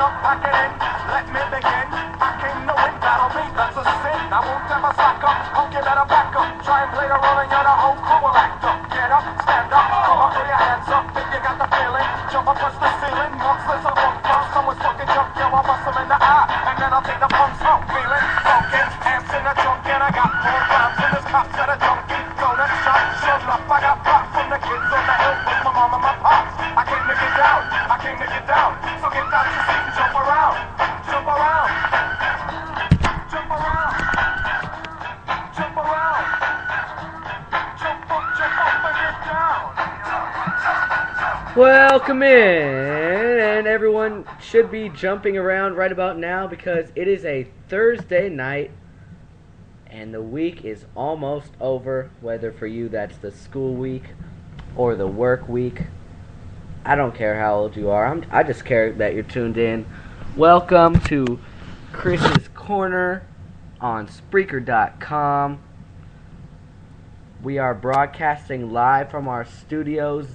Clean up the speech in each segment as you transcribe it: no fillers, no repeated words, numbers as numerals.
up, pack it in, let me begin. I came to win, battle me, that's a sin. I won't ever slack up, punk, you better back up. Try and play the role and you're the whole crew will act up. Get up, stand up, come up, throw your hands up if you got the feeling. Jump up, touch the ceiling, monsters are funk drunk. Someone's fucking jump, yo, I'll bust them in the eye. And then I'll take the punk's hump, feeling funky. Amps in the trunk and I got 4 grams and there's cops at a junkie. Donut shop, shoved up, I got pop from the kids on the hill with my mom and my pops. I came to get down, I came to get down. So get out your seat and jump around, jump around, jump around, jump around, jump up and get down. Welcome in, and everyone should be jumping around right about now because it is a Thursday night and the week is almost over, whether for you that's the school week or the work week. I don't care how old you are. I just care that you're tuned in. Welcome to Chris's Corner on Spreaker.com. We are broadcasting live from our studios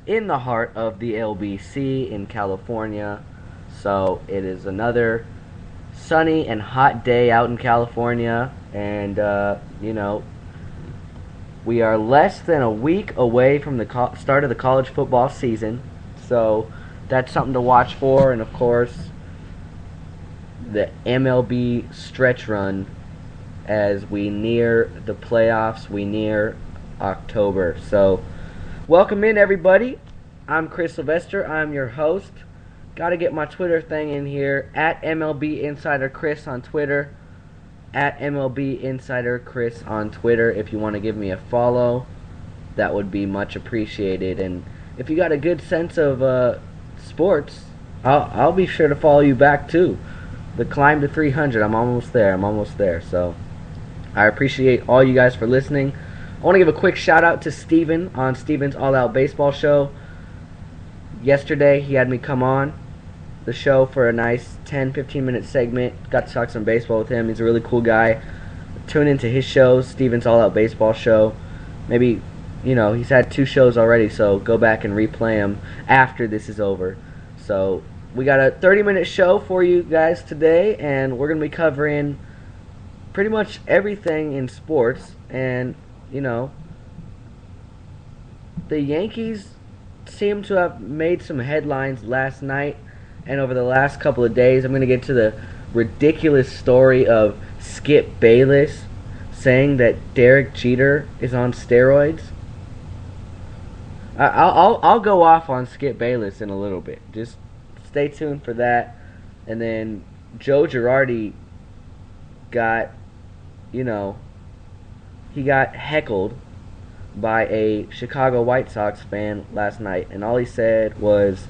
in the heart of the LBC in California. So it is another sunny and hot day out in California. And, we are less than a week away from the start of the college football season, so that's something to watch for. And of course, the MLB stretch run as we near the playoffs, we near October. So, welcome in, everybody. I'm Chris Sylvester. I'm your host. Got to get my Twitter thing in here, at MLB Insider Chris on Twitter. At MLB Insider Chris on Twitter. If you want to give me a follow, that would be much appreciated. And if you got a good sense of sports, I'll be sure to follow you back too. The climb to 300, I'm almost there. So I appreciate all you guys for listening. I want to give a quick shout out to Steven on Steven's All Out Baseball Show. Yesterday he had me come on the show for a nice 10-15 minute segment. Got to talk some baseball with him. He's a really cool guy. Tune into his shows, Steven's All Out Baseball Show. Maybe, he's had 2 shows already, so go back and replay them after this is over. So we got a 30-minute show for you guys today, and we're going to be covering pretty much everything in sports. And, the Yankees seem to have made some headlines last night and over the last couple of days. I'm going to get to the ridiculous story of Skip Bayless saying that Derek Jeter is on steroids. I'll go off on Skip Bayless in a little bit. Just stay tuned for that. And then Joe Girardi got, he got heckled by a Chicago White Sox fan last night. And all he said was,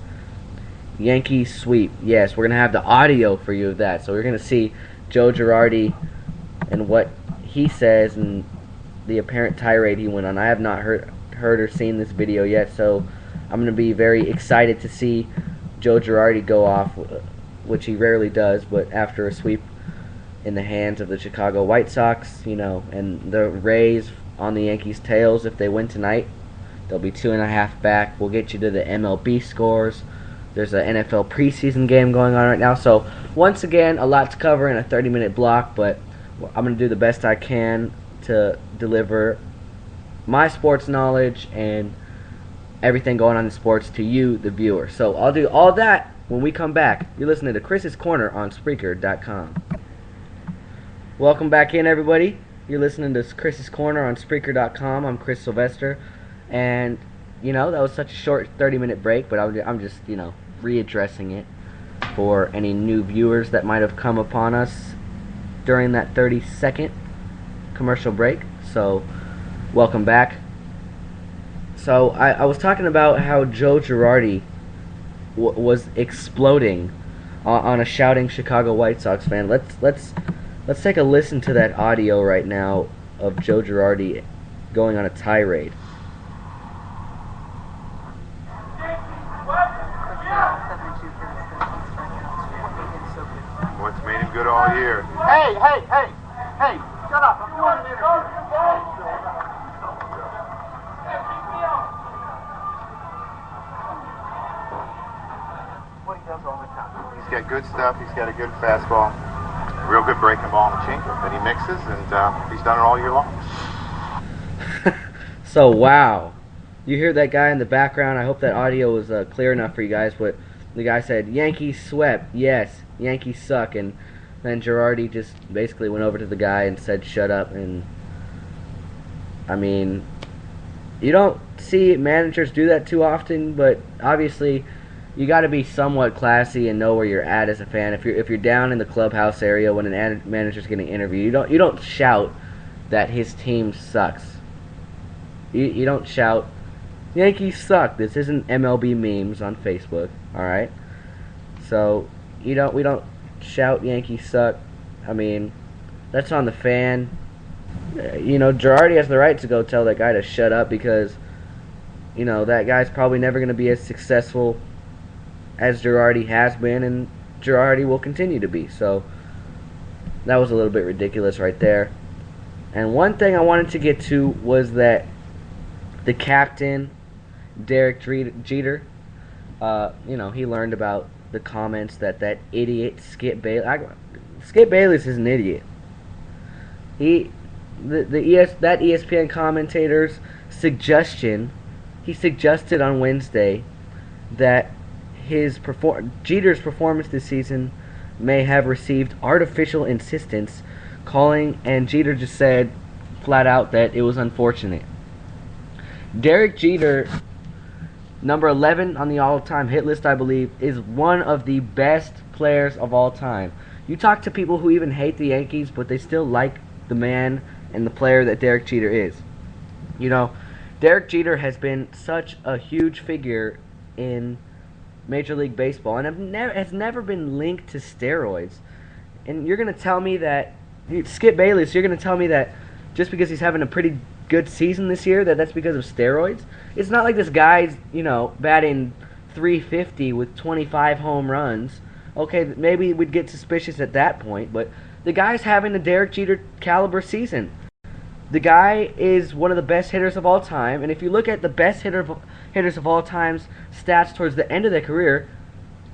Yankee sweep. Yes, we're going to have the audio for you of that. So we're going to see Joe Girardi and what he says and the apparent tirade he went on. I have not heard or seen this video yet, so I'm going to be very excited to see Joe Girardi go off, which he rarely does, but after a sweep in the hands of the Chicago White Sox, and the Rays on the Yankees' tails if they win tonight. They'll be 2.5 back. We'll get you to the MLB scores. There's an NFL preseason game going on right now. So, once again, a lot to cover in a 30-minute block, but I'm going to do the best I can to deliver my sports knowledge and everything going on in sports to you, the viewer. So, I'll do all that when we come back. You're listening to Chris's Corner on Spreaker.com. Welcome back in, everybody. You're listening to Chris's Corner on Spreaker.com. I'm Chris Sylvester. And, that was such a short 30-minute break, but I'm just, readdressing it for any new viewers that might have come upon us during that 30-second commercial break. So, welcome back. So, I was talking about how Joe Girardi was exploding on a shouting Chicago White Sox fan. Let's take a listen to that audio right now of Joe Girardi going on a tirade. What's made him good all year? Hey, shut up. I'm doing an interview. What He's got good stuff. He's got a good fastball, a real good breaking ball, and a changeup that he mixes, and he's done it all year long. So, wow. You hear that guy in the background? I hope that audio was clear enough for you guys. But the guy said, Yankees swept. Yes, Yankees suck. And then Girardi just basically went over to the guy and said, shut up. And, I mean, you don't see managers do that too often, but obviously you got to be somewhat classy and know where you're at as a fan. If you're down in the clubhouse area when a manager's getting interviewed, you don't shout that his team sucks. You don't shout, Yankees suck. This isn't MLB memes on Facebook, all right? So we don't shout Yankees suck. I mean, that's on the fan. Girardi has the right to go tell that guy to shut up because that guy's probably never going to be as successful as Girardi has been, and Girardi will continue to be. So that was a little bit ridiculous right there. And one thing I wanted to get to was that the captain, Derek Jeter, he learned about the comments that idiot Skip Bayless. Skip Bayless is an idiot. That ESPN commentator's suggestion, he suggested on Wednesday that Jeter's performance this season may have received artificial insistence, and Jeter just said flat out that it was unfortunate. Derek Jeter, number 11 on the all-time hit list, I believe, is one of the best players of all time. You talk to people who even hate the Yankees, but they still like the man and the player that Derek Jeter is. Derek Jeter has been such a huge figure in Major League Baseball and has never been linked to steroids. And you're going to tell me that, Skip Bayless, you're going to tell me that just because he's having a pretty good season this year, that's because of steroids? It's not like this guy's, batting .350 with 25 home runs. Okay, maybe we'd get suspicious at that point, but the guy's having a Derek Jeter caliber season. The guy is one of the best hitters of all time, and if you look at the best hitters of all time's stats towards the end of their career,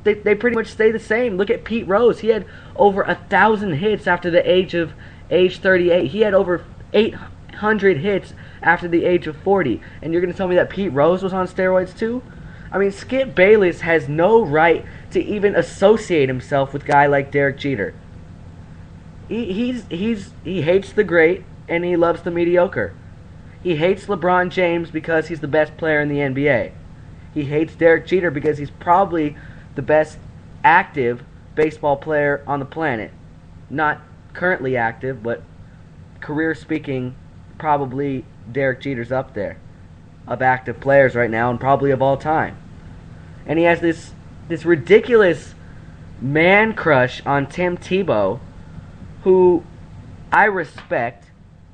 they pretty much stay the same. Look at Pete Rose. He had over 1,000 hits after the age 38. He had over 800 hits after the age of 40. And you're going to tell me that Pete Rose was on steroids too? I mean, Skip Bayless has no right to even associate himself with a guy like Derek Jeter. He hates the great and he loves the mediocre. He hates LeBron James because he's the best player in the NBA. He hates Derek Jeter because he's probably the best active baseball player on the planet. Not currently active, but career speaking, probably Derek Jeter's up there of active players right now and probably of all time. And he has this ridiculous man crush on Tim Tebow, who I respect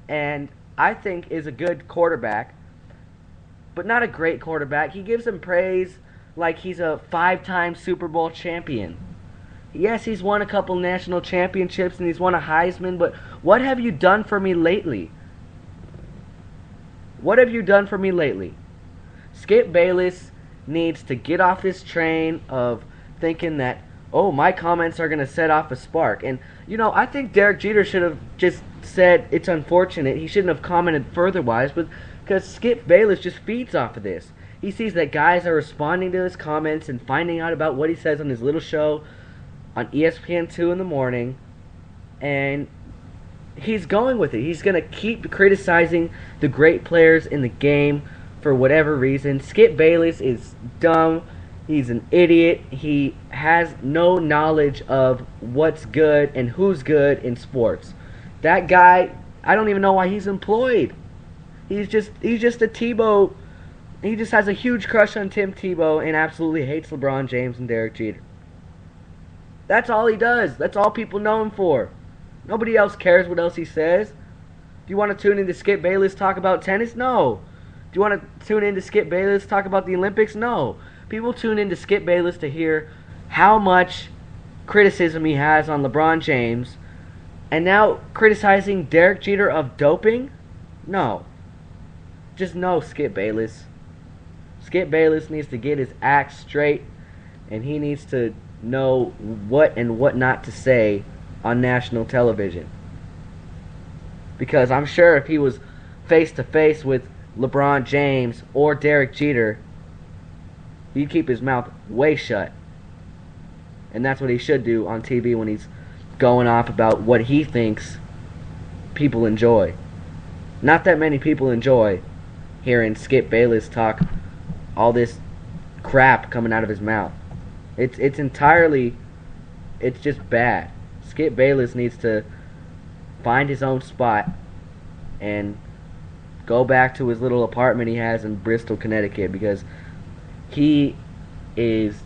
and I think is a good quarterback, but not a great quarterback. He gives him praise like he's a 5-time Super Bowl champion. Yes, he's won a couple national championships and he's won a Heisman, but what have you done for me lately? What have you done for me lately? Skip Bayless needs to get off this train of thinking that, oh, my comments are going to set off a spark. And, I think Derek Jeter should have just said it's unfortunate. He shouldn't have commented further-wise, but because Skip Bayless just feeds off of this. He sees that guys are responding to his comments and finding out about what he says on his little show on ESPN2 in the morning, and he's going with it. He's going to keep criticizing the great players in the game for whatever reason. Skip Bayless is dumb. He's an idiot. He has no knowledge of what's good and who's good in sports. That guy, I don't even know why he's employed. He's just a Tebow. He just has a huge crush on Tim Tebow and absolutely hates LeBron James and Derek Jeter. That's all he does. That's all people know him for. Nobody else cares what else he says. Do you want to tune in to Skip Bayless talk about tennis? No. Do you want to tune in to Skip Bayless talk about the Olympics? No. People tune in to Skip Bayless to hear how much criticism he has on LeBron James, and now criticizing Derek Jeter of doping? No. Just no, Skip Bayless. Skip Bayless needs to get his act straight and he needs to know what and what not to say on national television. Because I'm sure if he was face to face with LeBron James or Derek Jeter, he'd keep his mouth way shut. And that's what he should do on TV when he's going off about what he thinks people enjoy. Not that many people enjoy hearing Skip Bayless talk all this crap coming out of his mouth. It's just bad. Skip Bayless needs to find his own spot and go back to his little apartment he has in Bristol, Connecticut, because he is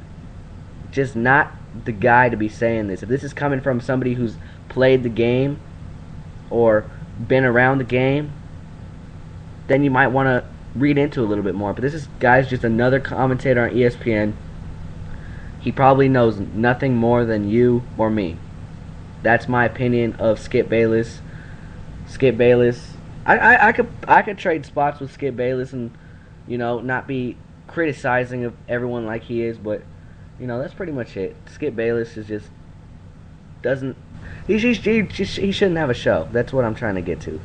just not the guy to be saying this. If this is coming from somebody who's played the game or been around the game, then you might want to read into it a little bit more. But this guy's just another commentator on ESPN. He probably knows nothing more than you or me. That's my opinion of Skip Bayless. Skip Bayless, I could trade spots with Skip Bayless and, not be criticizing of everyone like he is, but that's pretty much it. Skip Bayless is just doesn't. He shouldn't have a show. That's what I'm trying to get to.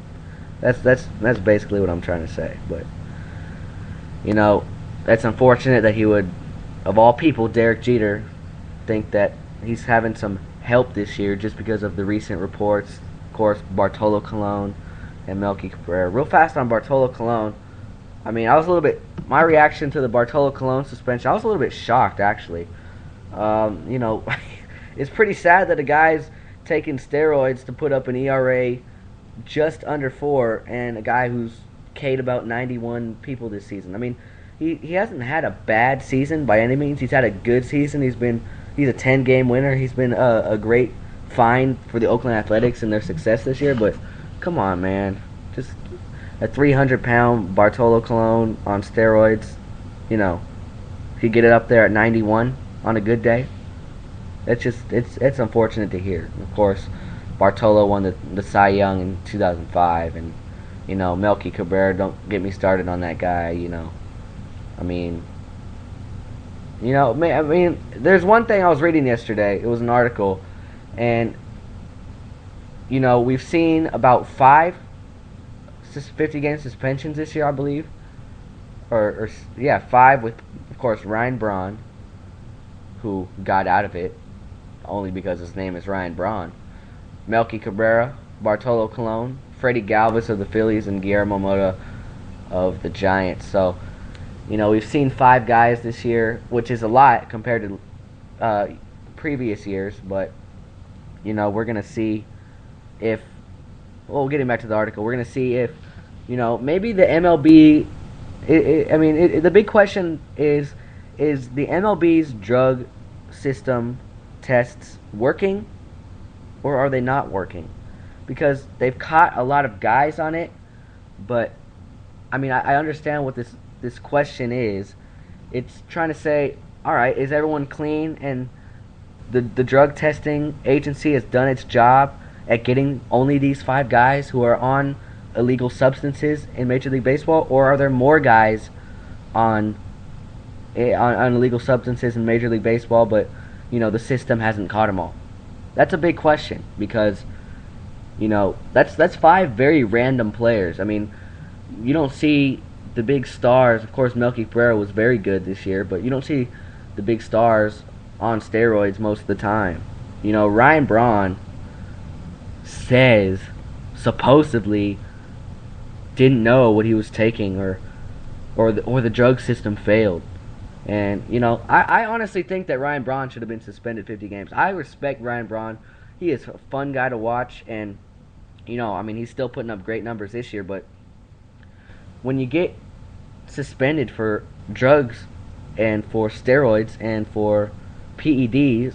That's basically what I'm trying to say. But that's unfortunate that he would, of all people, Derek Jeter, think that he's having some help this year just because of the recent reports. Of course, Bartolo Colon and Melky Cabrera. Real fast on Bartolo Colon. I mean, my reaction to the Bartolo Colon suspension, I was a little bit shocked, actually. It's pretty sad that a guy's taking steroids to put up an ERA just under 4, and a guy who's K'd about 91 people this season. I mean, he hasn't had a bad season by any means. He's had a good season. He's a 10-game winner. He's been a great find for the Oakland Athletics and their success this year. But come on, man, just a 300-pound Bartolo Colon on steroids. He get it up there at 91 on a good day. It's unfortunate to hear. Of course, Bartolo won the Cy Young in 2005, and Melky Cabrera. Don't get me started on that guy. I mean, there's one thing I was reading yesterday. It was an article, and we've seen about 5 50-game suspensions this year, I believe, or 5 with, of course, Ryan Braun, who got out of it only because his name is Ryan Braun, Melky Cabrera, Bartolo Colon, Freddie Galvis of the Phillies, and Guillermo Mota of the Giants. So, we've seen 5 guys this year, which is a lot compared to previous years. But, we're going to see if, getting back to the article, we're going to see if, maybe the MLB, the big question is the MLB's drug system tests working, or are they not working? Because they've caught a lot of guys on it, but I understand what this question is. It's trying to say, all right, is everyone clean, and the drug testing agency has done its job at getting only these 5 guys who are on illegal substances in Major League Baseball, or are there more guys on illegal substances in Major League Baseball, but the system hasn't caught them all? That's a big question, because that's 5 very random players. I mean, you don't see the big stars. Of course, Melky Cabrera was very good this year, but you don't see the big stars on steroids most of the time. Ryan Braun says supposedly didn't know what he was taking, or the drug system failed. And I honestly think that Ryan Braun should have been suspended 50 games. I respect Ryan Braun. He is a fun guy to watch, and he's still putting up great numbers this year. But when you get suspended for drugs and for steroids and for PEDs,